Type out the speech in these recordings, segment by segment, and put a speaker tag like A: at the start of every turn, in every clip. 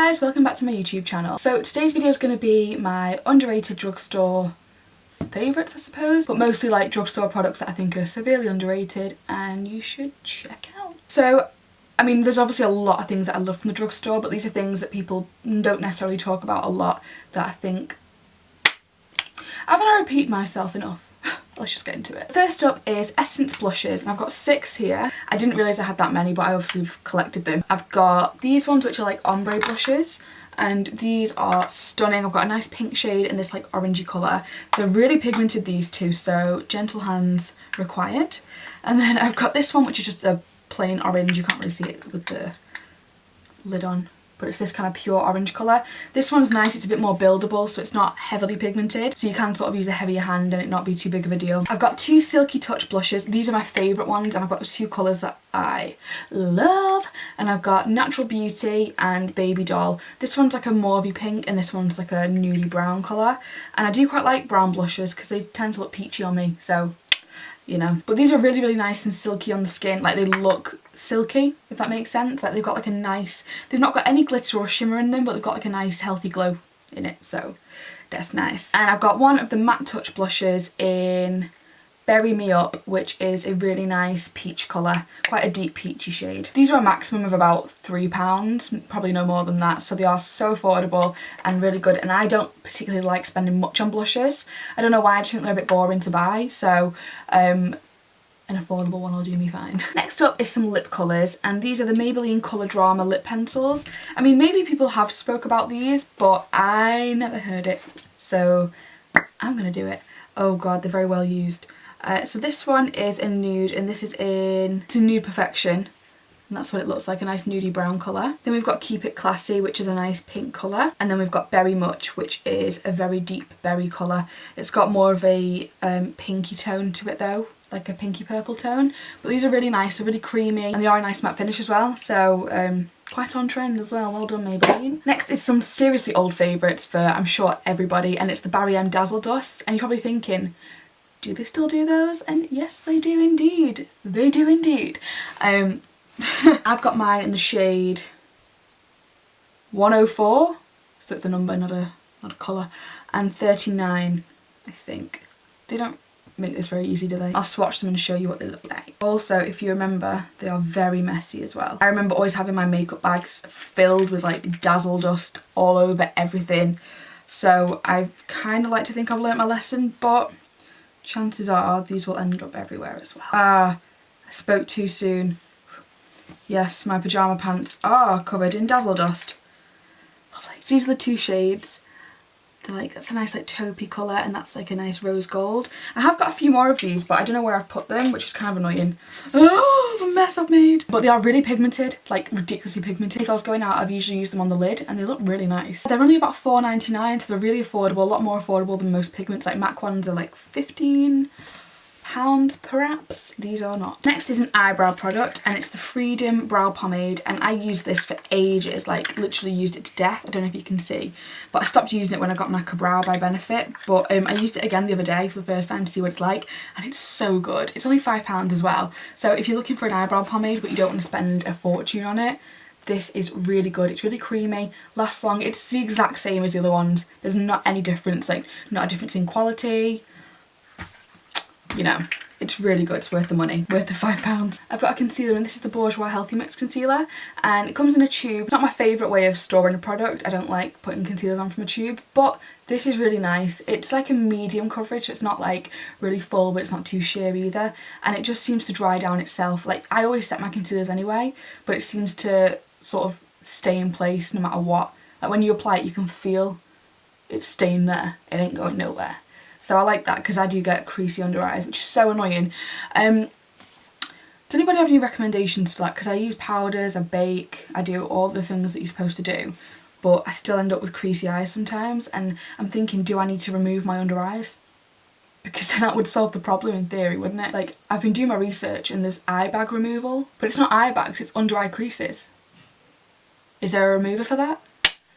A: guys, welcome back to my YouTube channel. So today's video is going to be my underrated drugstore favourites, I suppose, but mostly like drugstore products that I think are severely underrated and you should check out. So I mean, there's obviously a lot of things that I love from the drugstore, but these are things that people don't necessarily talk about a lot that I think, haven't I repeated myself enough? Let's just get into it. First up is Essence blushes, and I've got 6 here. I didn't realise I had that many, but I obviously collected them. I've got these ones which are like ombre blushes, and these are stunning. I've got a nice pink shade and this like orangey colour. They're really pigmented, these two, so gentle hands required. And then I've got this one which is just a plain orange. You can't really see it with the lid on, but it's this kind of pure orange colour. This one's nice, it's a bit more buildable, so it's not heavily pigmented, so you can sort of use a heavier hand and it not be too big of a deal. I've got 2 Silky Touch blushes. These are my favourite ones, and I've got the 2 colours that I love. And I've got Natural Beauty and Baby Doll. This one's like a mauvey pink and this one's like a nudie brown colour. And I do quite like brown blushes because they tend to look peachy on me, so you know. But these are really, really nice and silky on the skin. Like, they look silky, if that makes sense. Like, they've got like a nice, they've not got any glitter or shimmer in them, but they've got like a nice healthy glow in it, so that's nice. And I've got one of the Matte Touch blushes in Berry Me Up, which is a really nice peach colour, quite a deep peachy shade. These are a maximum of about £3, probably no more than that, so they are so affordable and really good. And I don't particularly like spending much on blushes. I don't know why, I just think they're a bit boring to buy, so an affordable one will do me fine. Next up is some lip colours, and these are the Maybelline Colour Drama lip pencils. I mean, maybe people have spoke about these, but I never heard it, so I'm gonna do it. Oh god, they're very well used. So this one is a nude, and this is in Nude Perfection, and that's what it looks like, a nice nudie brown colour. Then we've got Keep It Classy, which is a nice pink colour, and then we've got Berry Much, which is a very deep berry colour. It's got more of a pinky tone to it though, like a pinky purple tone, but these are really nice, they're really creamy, and they are a nice matte finish as well, so quite on trend as well. Well done, Maybelline. Next is some seriously old favourites for, I'm sure, everybody, and it's the Barry M Dazzle Dusts. And you're probably thinking, do they still do those? And yes, they do indeed. They do indeed. I've got mine in the shade 104, so it's a number, not a colour, and 39, I think. They don't make this very easy, do they? I'll swatch them and show you what they look like. Also, if you remember, they are very messy as well. I remember always having my makeup bags filled with like Dazzle dust all over everything, so I kind of like to think I've learnt my lesson, but chances are these will end up everywhere as well. I spoke too soon. Yes, my pyjama pants are covered in Dazzle dust. Lovely. So these are the 2 shades. They're like, that's a nice like taupey colour, and that's like a nice rose gold. I have got a few more of these, but I don't know where I've put them, which is kind of annoying. Oh, the mess I've made. But they are really pigmented, like ridiculously pigmented. If I was going out, I've usually used them on the lid, and they look really nice. They're only about £4.99, so they're really affordable, a lot more affordable than most pigments. Like MAC ones are like £15 perhaps. These are not. Next is an eyebrow product, and it's the Freedom Brow Pomade, and I used this for ages, like literally used it to death. I don't know if you can see, but I stopped using it when I got MAC Brow by Benefit, but I used it again the other day for the first time to see what it's like, and it's so good. It's only £5 as well, so if you're looking for an eyebrow pomade but you don't want to spend a fortune on it, this is really good. It's really creamy, lasts long. It's the exact same as the other ones. There's not any difference, like not a difference in quality. You know, it's really good. It's worth the money, worth the £5. I've got a concealer, and this is the Bourjois Healthy Mix Concealer, and it comes in a tube. It's not my favourite way of storing a product. I don't like putting concealers on from a tube, but this is really nice. It's like a medium coverage. It's not like really full, but it's not too sheer either, and it just seems to dry down itself. Like, I always set my concealers anyway, but it seems to sort of stay in place no matter what. Like, when you apply it, you can feel it staying there. It ain't going nowhere. So I like that, because I do get creasy under eyes, which is so annoying. Does anybody have any recommendations for that? Because I use powders, I bake, I do all the things that you're supposed to do, but I still end up with creasy eyes sometimes, and I'm thinking, do I need to remove my under eyes? Because then that would solve the problem in theory, wouldn't it? Like, I've been doing my research, and there's eye bag removal, but it's not eye bags, it's under eye creases. Is there a remover for that?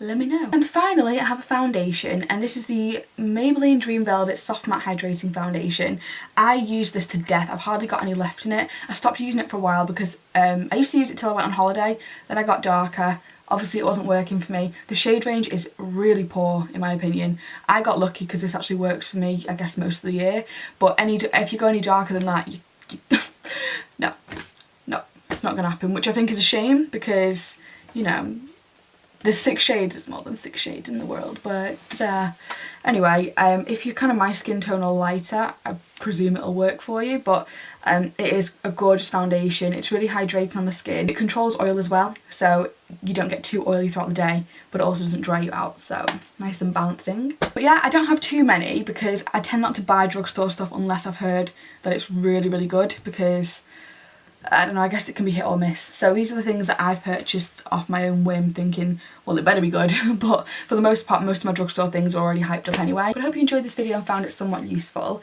A: Let me know. And finally, I have a foundation, and this is the Maybelline Dream Velvet Soft Matte Hydrating Foundation. I use this to death. I've hardly got any left in it. I stopped using it for a while because I used to use it till I went on holiday, then I got darker, obviously it wasn't working for me. The shade range is really poor in my opinion. I got lucky because this actually works for me, I guess, most of the year, but if you go any darker than that, no, it's not gonna happen, which I think is a shame because, you know, there's 6 shades, it's more than 6 shades in the world, but anyway, if you're kind of my skin tone or lighter, I presume it'll work for you, but it is a gorgeous foundation. It's really hydrating on the skin. It controls oil as well, so you don't get too oily throughout the day, but it also doesn't dry you out, so nice and balancing. But yeah, I don't have too many because I tend not to buy drugstore stuff unless I've heard that it's really, really good, because I don't know, I guess it can be hit or miss. So these are the things that I've purchased off my own whim, thinking, well, it better be good. But for the most part, most of my drugstore things are already hyped up anyway. But I hope you enjoyed this video and found it somewhat useful.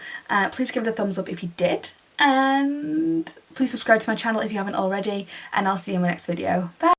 A: Please give it a thumbs up if you did. And please subscribe to my channel if you haven't already. And I'll see you in my next video. Bye!